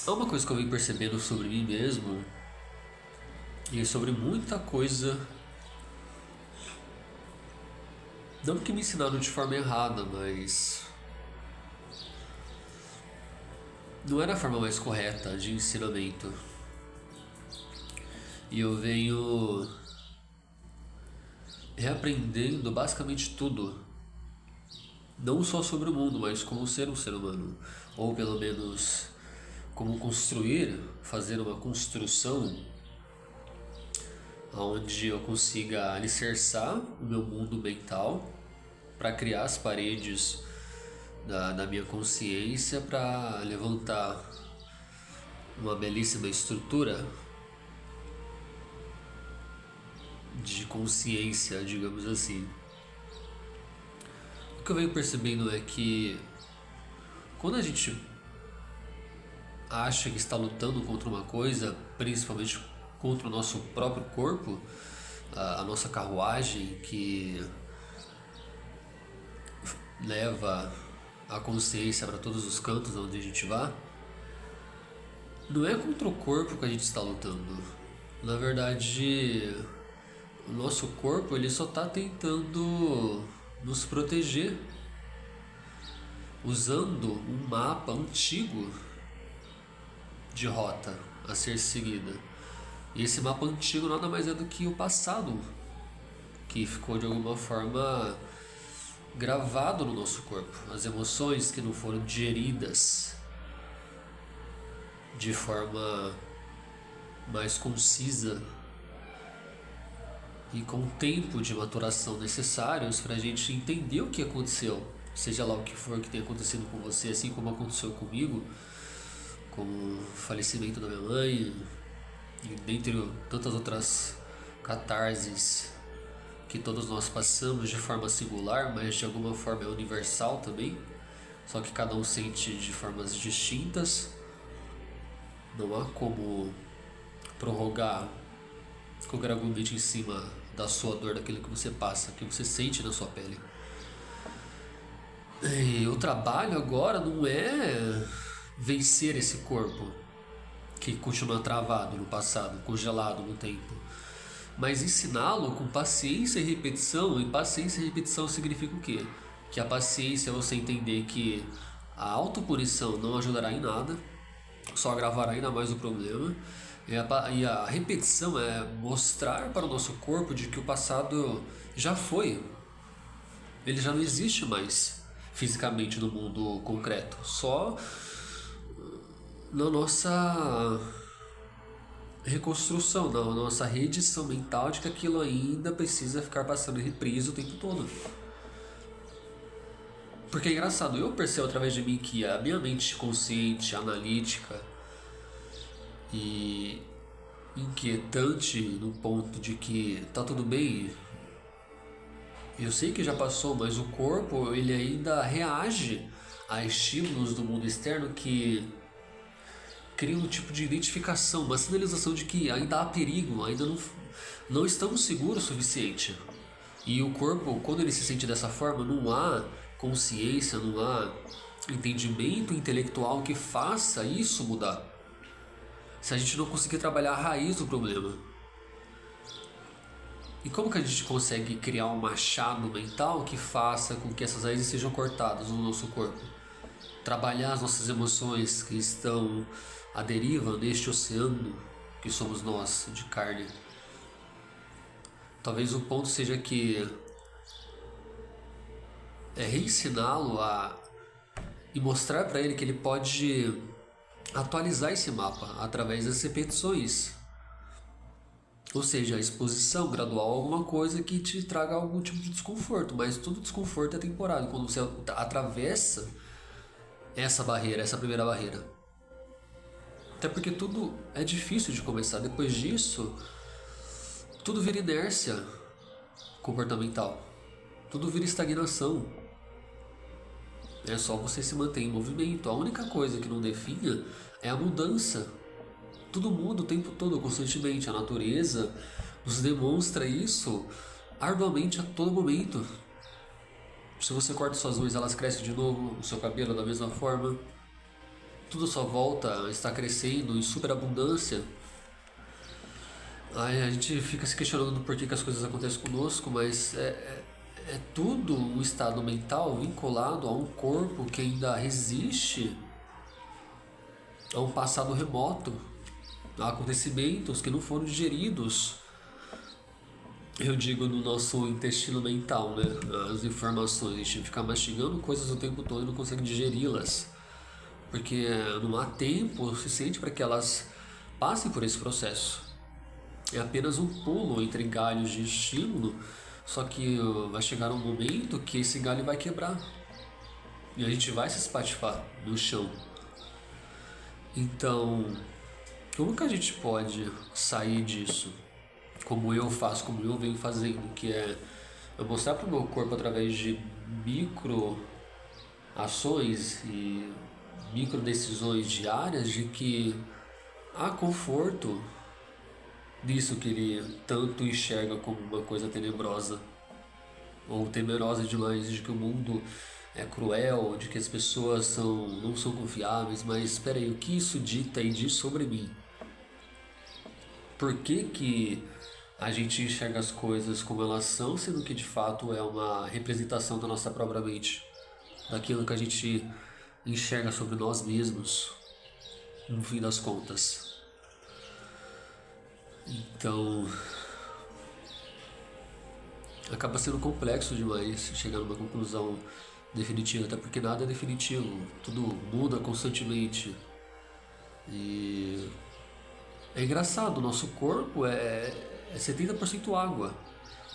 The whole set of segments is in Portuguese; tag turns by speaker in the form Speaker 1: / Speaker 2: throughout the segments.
Speaker 1: É uma coisa que eu venho percebendo sobre mim mesmo e sobre muita coisa. Não que me ensinaram de forma errada, mas não era a forma mais correta de ensinamento. E eu venho reaprendendo basicamente tudo. Não só sobre o mundo, mas como ser um ser humano. Ou pelo menos como construir, fazer uma construção onde eu consiga alicerçar o meu mundo mental para criar as paredes da minha consciência para levantar uma belíssima estrutura de consciência, digamos assim. O que eu venho percebendo é que quando a gente acha que está lutando contra uma coisa, principalmente contra o nosso próprio corpo, a nossa carruagem que leva a consciência para todos os cantos onde a gente vá, não é contra o corpo que a gente está lutando. Na verdade, o nosso corpo ele só está tentando nos proteger usando um mapa antigo de rota a ser seguida. E esse mapa antigo nada mais é do que o passado, que ficou de alguma forma gravado no nosso corpo. As emoções que não foram digeridas de forma mais concisa e com o tempo de maturação necessários para a gente entender o que aconteceu, seja lá o que for que tenha acontecido com você, assim como aconteceu comigo, com o falecimento da minha mãe e dentre tantas outras catarses que todos nós passamos de forma singular, mas de alguma forma é universal também, só que cada um sente de formas distintas. Não há como prorrogar consideravelmente em cima da sua dor, daquilo que você passa, que você sente na sua pele. E o trabalho agora não é vencer esse corpo que continua travado no passado, congelado no tempo, mas ensiná-lo com paciência e repetição. E paciência e repetição significa o quê? Que a paciência é você entender que a autopunição não ajudará em nada, só agravará ainda mais o problema. E a repetição é mostrar para o nosso corpo de que o passado já foi. Ele já não existe mais fisicamente no mundo concreto, só na nossa reconstrução, na nossa reedição mental de que aquilo ainda precisa ficar passando em reprise o tempo todo. Porque é engraçado, eu percebo através de mim que a minha mente consciente, analítica e inquietante no ponto de que tá tudo bem, eu sei que já passou, mas o corpo ele ainda reage a estímulos do mundo externo que cria um tipo de identificação, uma sinalização de que ainda há perigo, ainda não estamos seguros o suficiente. E o corpo, quando ele se sente dessa forma, não há consciência, não há entendimento intelectual que faça isso mudar. Se a gente não conseguir trabalhar a raiz do problema. E como que a gente consegue criar um machado mental que faça com que essas raízes sejam cortadas no nosso corpo? Trabalhar as nossas emoções que estão à deriva neste oceano que somos nós, de carne. Talvez o ponto seja que é reensiná-lo e mostrar para ele que ele pode atualizar esse mapa através das repetições. Ou seja, a exposição gradual a alguma coisa que te traga algum tipo de desconforto, mas todo desconforto é temporário. Quando você atravessa essa barreira, essa primeira barreira. Até porque tudo é difícil de começar. Depois disso, tudo vira inércia comportamental. Tudo vira estagnação. É só você se manter em movimento. A única coisa que não definha é a mudança. Tudo muda o tempo todo, constantemente. A natureza nos demonstra isso arduamente a todo momento. Se você corta suas unhas, elas crescem de novo. O seu cabelo da mesma forma. tudo à sua volta está crescendo em superabundância, aí a gente fica se questionando do porquê que as coisas acontecem conosco, mas é tudo um estado mental vinculado a um corpo que ainda resiste a um passado remoto, a acontecimentos que não foram digeridos. Eu digo no nosso intestino mental, né? As informações, a gente fica mastigando coisas o tempo todo e não consegue digeri-las, porque não há tempo suficiente para que elas passem por esse processo. É apenas um pulo entre galhos de estímulo, só que vai chegar um momento que esse galho vai quebrar e a gente vai se espatifar no chão. Então, como que a gente pode sair disso? Como eu faço, como eu venho fazendo, que é eu mostrar para o meu corpo através de micro ações e micro decisões diárias de que há conforto nisso que ele tanto enxerga como uma coisa tenebrosa ou temerosa demais, de que o mundo é cruel, de que as pessoas não são confiáveis, mas espera aí, o que isso dita e diz sobre mim? Por que a gente enxerga as coisas como elas são, sendo que de fato é uma representação da nossa própria mente, daquilo que a gente enxerga sobre nós mesmos, no fim das contas? Então, acaba sendo complexo demais chegar numa conclusão definitiva, até porque nada é definitivo, tudo muda constantemente. E é engraçado, o nosso corpo é 70% água.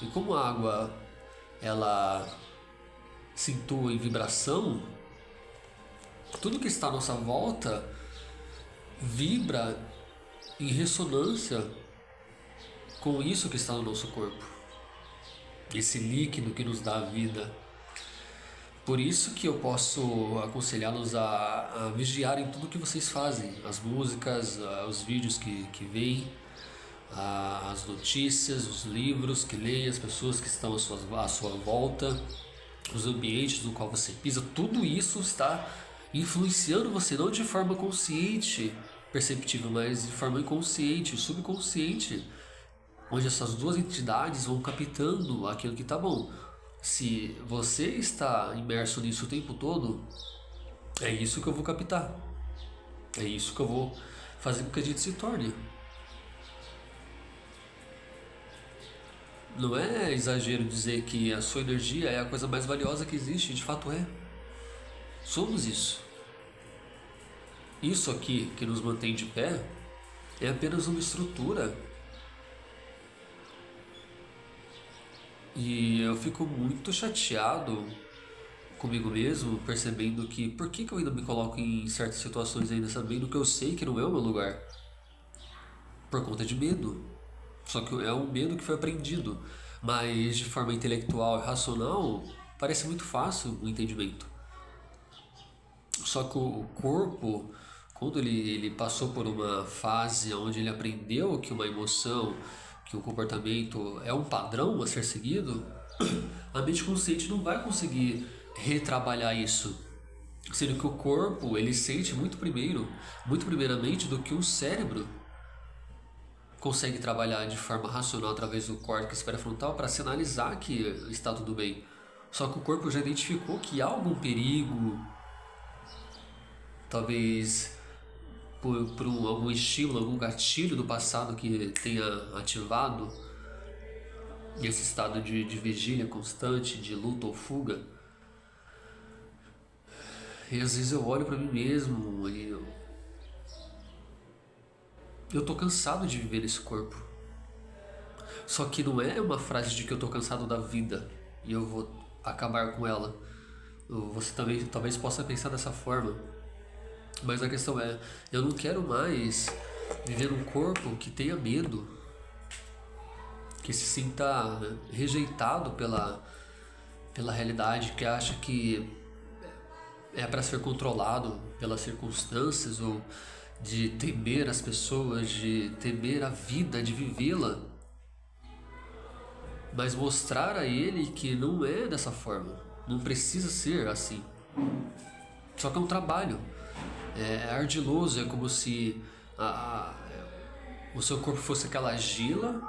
Speaker 1: E como a água ela se intua em vibração, tudo que está à nossa volta vibra em ressonância com isso que está no nosso corpo, esse líquido que nos dá a vida. Por isso que eu posso aconselhá-los a vigiarem tudo que vocês fazem, as músicas, os vídeos que veem, as notícias, os livros que leem, as pessoas que estão à sua volta, os ambientes no qual você pisa, tudo isso está influenciando você, não de forma consciente, perceptível, mas de forma inconsciente, subconsciente, onde essas duas entidades vão captando aquilo que está bom. Se você está imerso nisso o tempo todo, é isso que eu vou captar, é isso que eu vou fazer com que a gente se torne. Não é exagero dizer que a sua energia é a coisa mais valiosa que existe, de fato é. Somos isso. Isso aqui que nos mantém de pé é apenas uma estrutura. E eu fico muito chateado comigo mesmo, percebendo que por que eu ainda me coloco em certas situações ainda sabendo que eu sei que não é o meu lugar? Por conta de medo. Só que é um medo que foi aprendido, mas de forma intelectual e racional parece muito fácil o entendimento. Só que o corpo, quando ele passou por uma fase onde ele aprendeu que uma emoção, que o comportamento é um padrão a ser seguido, a mente consciente não vai conseguir retrabalhar isso. Sendo que o corpo, ele sente muito primeiramente do que o cérebro consegue trabalhar de forma racional através do córtex pré-frontal para sinalizar que está tudo bem. Só que o corpo já identificou que há algum perigo, talvez por algum estímulo, algum gatilho do passado que tenha ativado esse estado de vigília constante, de luta ou fuga. E às vezes eu olho para mim mesmo e eu tô cansado de viver nesse corpo. Só que não é uma frase de que eu tô cansado da vida e eu vou acabar com ela. Você também talvez possa pensar dessa forma. Mas a questão é, eu não quero mais viver num corpo que tenha medo, que se sinta rejeitado pela realidade, que acha que é para ser controlado pelas circunstâncias, ou de temer as pessoas, de temer a vida, de vivê-la. Mas mostrar a ele que não é dessa forma, não precisa ser assim. Só que é um trabalho. É ardiloso, é como se o seu corpo fosse aquela argila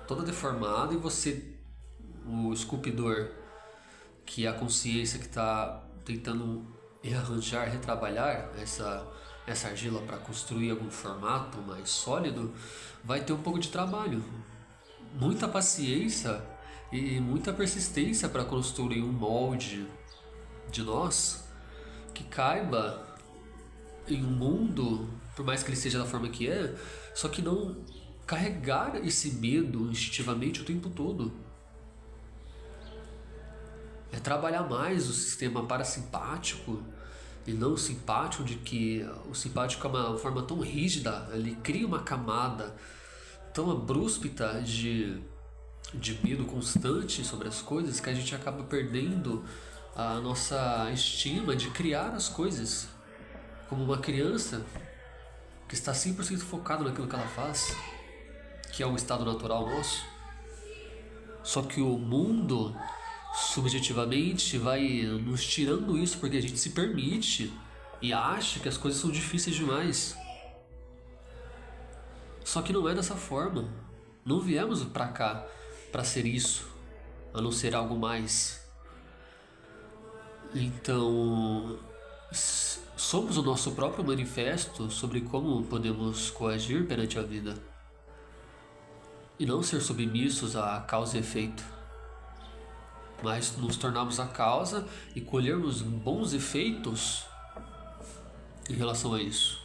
Speaker 1: toda deformada e você, o esculpidor, que é a consciência que está tentando rearranjar, retrabalhar essa argila para construir algum formato mais sólido, vai ter um pouco de trabalho, muita paciência e muita persistência para construir um molde de nós que caiba em um mundo, por mais que ele seja da forma que é, só que não carregar esse medo instintivamente o tempo todo. É trabalhar mais o sistema parasimpático e não o simpático, de que o simpático é uma forma tão rígida, ele cria uma camada tão abrupta de medo constante sobre as coisas que a gente acaba perdendo a nossa estima de criar as coisas. Como uma criança que está 100% focada naquilo que ela faz, que é o estado natural nosso. Só que o mundo subjetivamente vai nos tirando isso porque a gente se permite e acha que as coisas são difíceis demais. Só que não é dessa forma. Não viemos pra cá pra ser isso, a não ser algo mais. Então, somos o nosso próprio manifesto sobre como podemos coagir perante a vida e não ser submissos a causa e efeito, mas nos tornarmos a causa e colhermos bons efeitos em relação a isso.